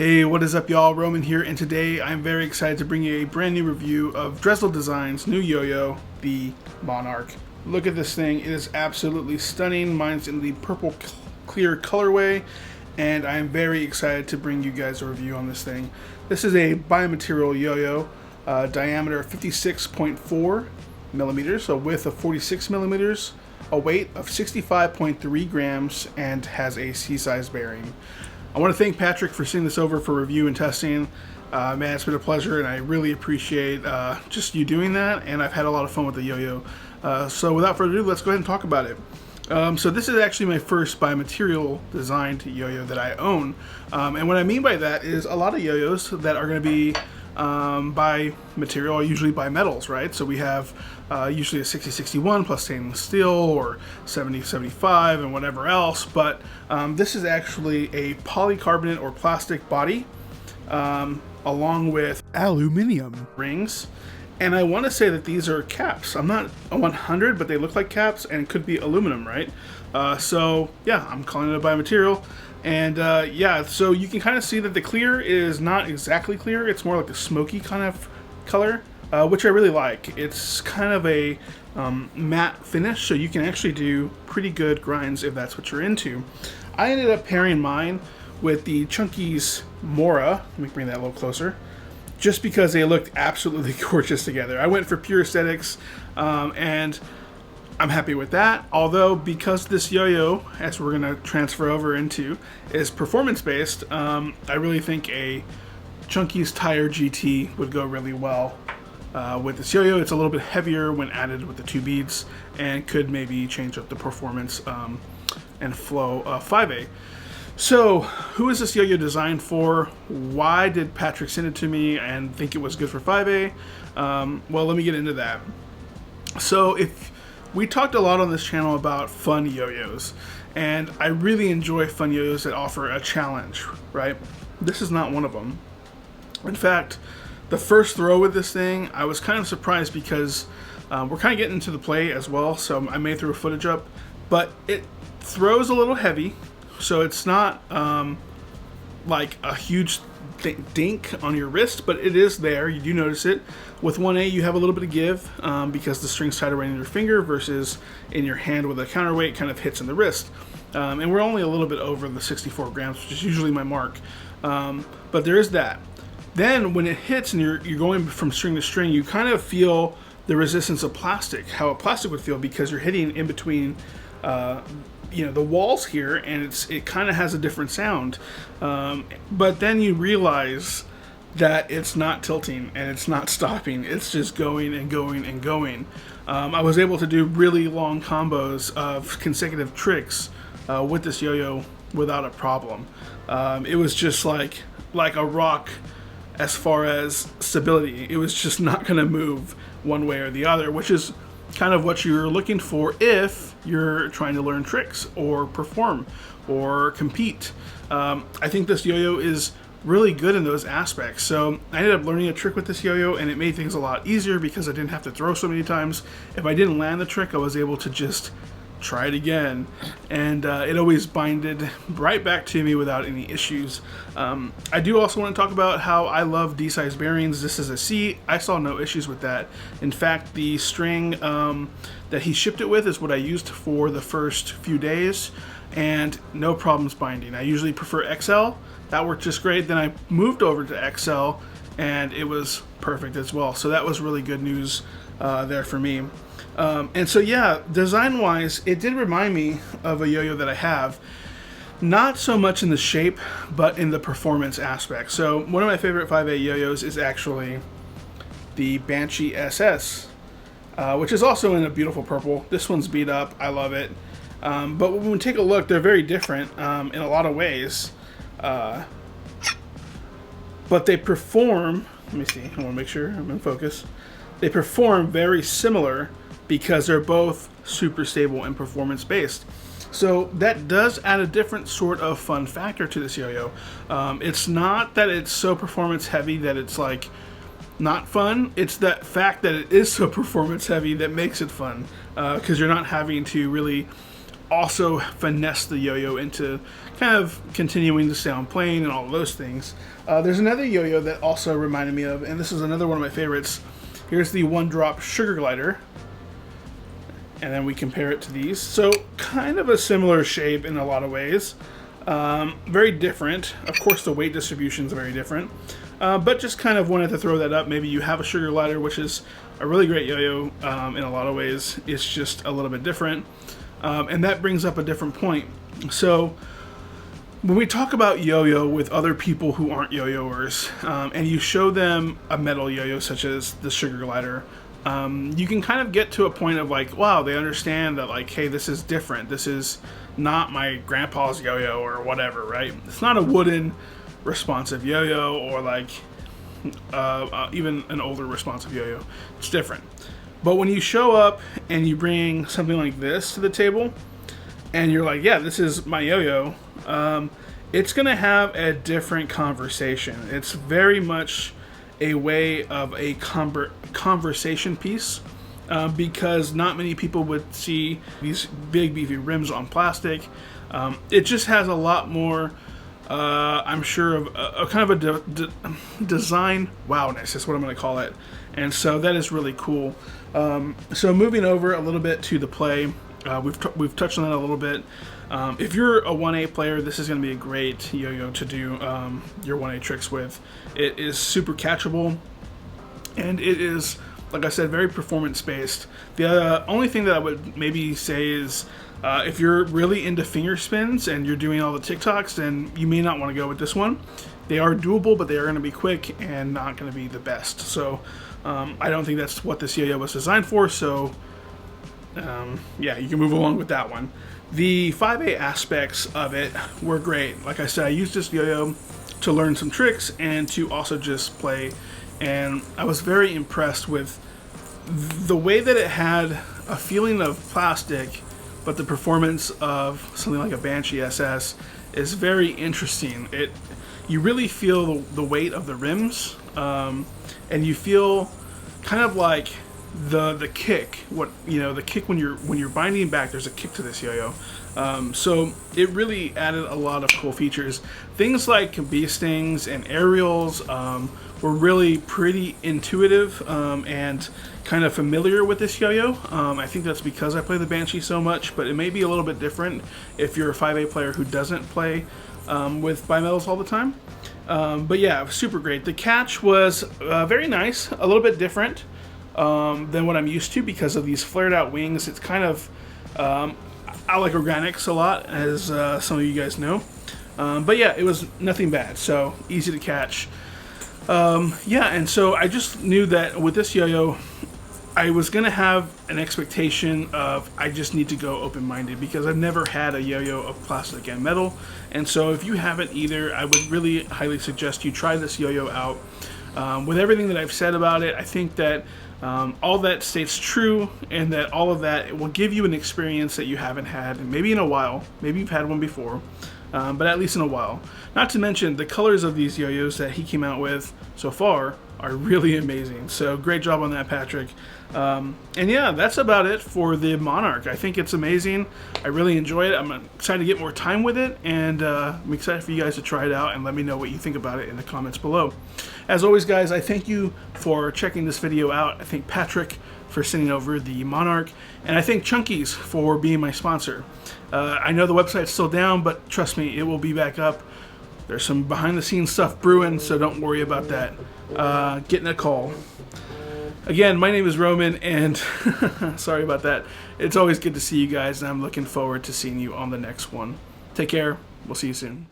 Hey, what is up y'all? Roman here, and today I'm very excited to bring you a brand new review of Dressel Design's new yo-yo, the Monarch. Look at this thing, it is absolutely stunning. Mine's in the purple clear colorway, and I'm very excited to bring you guys a review on this thing. This is a biomaterial yo-yo, diameter 56.4 millimeters, a width of 46 millimeters, a weight of 65.3 grams, and has a C-size bearing. I want to thank Patrick for sending this over for review and testing. Man, it's been a pleasure, and I really appreciate just you doing that, and I've had a lot of fun with the yo-yo. So without further ado, let's go ahead and talk about it. So this is actually my first biomaterial designed yo-yo that I own. And what I mean by that is a lot of yo-yos that are going to be by material are usually by metals, right? So we have usually a 6061 plus stainless steel, or 7075 and whatever else, but this is actually a polycarbonate or plastic body along with aluminum rings. And I want to say that these are caps. I'm not 100, but they look like caps and could be aluminum, right? So yeah, I'm calling it a biomaterial. And yeah, so you can kind of see that the clear is not exactly clear. It's more like a smoky kind of color, which I really like. It's kind of a matte finish, so you can actually do pretty good grinds if that's what you're into. I ended up pairing mine with the Chunky's Mora. Let me bring that a little closer. Just because they looked absolutely gorgeous together. I went for pure aesthetics, and I'm happy with that. Although, because this yo-yo, as we're going to transfer over into, is performance-based, I really think a Chunky's Tire GT would go really well with this yo-yo. It's a little bit heavier when added with the two beads, and could maybe change up the performance and flow 5A. So, who is this yo-yo designed for? Why did Patrick send it to me and think it was good for 5A? Well, let me get into that. So, we talked a lot on this channel about fun yo-yos, and I really enjoy fun yo-yos that offer a challenge, right? This is not one of them. In fact, the first throw with this thing, I was kind of surprised because we're kind of getting into the play as well, so I may throw footage up, but it throws a little heavy. So it's not like a huge dink on your wrist, but it is there. You do notice it. With 1A, you have a little bit of give because the string's tighter right in your finger versus in your hand with a counterweight kind of hits in the wrist. And we're only a little bit over the 64 grams, which is usually my mark. But there is that. Then when it hits and you're going from string to string, you kind of feel the resistance of plastic, how a plastic would feel, because you're hitting in between the walls here, and it kind of has a different sound, but then you realize that it's not tilting and it's not stopping. It's just going and going and going. I was able to do really long combos of consecutive tricks with this yo-yo without a problem. It was just like a rock as far as stability. It was just not going to move one way or the other, which is kind of what you're looking for if you're trying to learn tricks or perform or compete. I think this yo-yo is really good in those aspects. So I ended up learning a trick with this yo-yo, and it made things a lot easier because I didn't have to throw so many times. If I didn't land the trick, I was able to just try it again, and it always binded right back to me without any issues. I do also want to talk about how I love D-size bearings. This is a C. I saw no issues with that. In fact, the string that he shipped it with is what I used for the first few days, and no problems binding. I usually prefer XL. That worked just great. Then I moved over to XL, and it was perfect as well. So that was really good news there for me. And so yeah, design-wise, it did remind me of a yo-yo that I have. Not so much in the shape, but in the performance aspect. So one of my favorite 5A yo-yos is actually the Banshee SS, which is also in a beautiful purple. This one's beat up. I love it. But when we take a look, they're very different in a lot of ways. But they perform, let me see, I want to make sure I'm in focus. They perform very similar because they're both super stable and performance based. So that does add a different sort of fun factor to this yo-yo. It's not that it's so performance heavy that it's like not fun. It's that fact that it is so performance heavy that makes it fun, because you're not having to really also finesse the yo-yo into kind of continuing to stay on plane and all of those things. There's another yo-yo that also reminded me of, and this is another one of my favorites. Here's the One Drop Sugar Glider, and then we compare it to these. So kind of a similar shape in a lot of ways. Very different. Of course, the weight distribution is very different. But just kind of wanted to throw that up. Maybe you have a sugar glider, which is a really great yo-yo in a lot of ways. It's just a little bit different. And that brings up a different point. So when we talk about yo-yo with other people who aren't yo-yoers, and you show them a metal yo-yo such as the sugar glider, you can kind of get to a point of like, wow, they understand that like, hey, this is different. This is not my grandpa's yo-yo or whatever, right? It's not a wooden responsive yo-yo or like even an older responsive yo-yo. It's different. But when you show up and you bring something like this to the table and you're like, yeah, this is my yo-yo, it's gonna have a different conversation. It's very much a way of a conversation piece, because not many people would see these big beefy rims on plastic. It just has a lot more, I'm sure, of a kind of a design wowness is what I'm going to call it, and so that is really cool. So moving over a little bit to the play, we've touched on that a little bit. If you're a 1A player, this is going to be a great yo-yo to do your 1A tricks with. It is super catchable, and it is, like I said, very performance-based. The only thing that I would maybe say is if you're really into finger spins and you're doing all the TikToks, then you may not want to go with this one. They are doable, but they are going to be quick and not going to be the best. So I don't think that's what this yo-yo was designed for, so yeah, you can move along with that one. The 5A aspects of it were great. Like I said, I used this yo-yo to learn some tricks and to also just play, and I was very impressed with the way that it had a feeling of plastic, but the performance of something like a Banshee SS is very interesting. You really feel the weight of the rims, and you feel kind of like the kick. The kick when you're binding back. There's a kick to this yo-yo. So it really added a lot of cool features. Things like bee stings and aerials were really pretty intuitive and kind of familiar with this yo-yo. I think that's because I play the Banshee so much, but it may be a little bit different if you're a 5A player who doesn't play with bimetals all the time. But yeah, super great. The catch was very nice, a little bit different than what I'm used to because of these flared out wings. It's kind of, I like organics a lot, as some of you guys know. But yeah, it was nothing bad, so easy to catch. Yeah, and so I just knew that with this yo-yo, I was going to have an expectation of I just need to go open-minded because I've never had a yo-yo of plastic and metal. And so if you haven't either, I would really highly suggest you try this yo-yo out. With everything that I've said about it, I think that all that states true, and that all of that, it will give you an experience that you haven't had maybe in a while. Maybe you've had one before, but at least in a while. Not to mention the colors of these yo-yos that he came out with so far are really amazing. So great job on that, Patrick. And yeah, that's about it for the Monarch. I think it's amazing. I really enjoy it. I'm excited to get more time with it, and I'm excited for you guys to try it out and let me know what you think about it in the comments below. As always, guys, I thank you for checking this video out. I thank Patrick for sending over the Monarch, and I thank Chunkies for being my sponsor. I know the website's still down, but trust me, it will be back up. There's some behind-the-scenes stuff brewing, so don't worry about that. Getting a call. Again, my name is Roman, and sorry about that. It's always good to see you guys, and I'm looking forward to seeing you on the next one. Take care. We'll see you soon.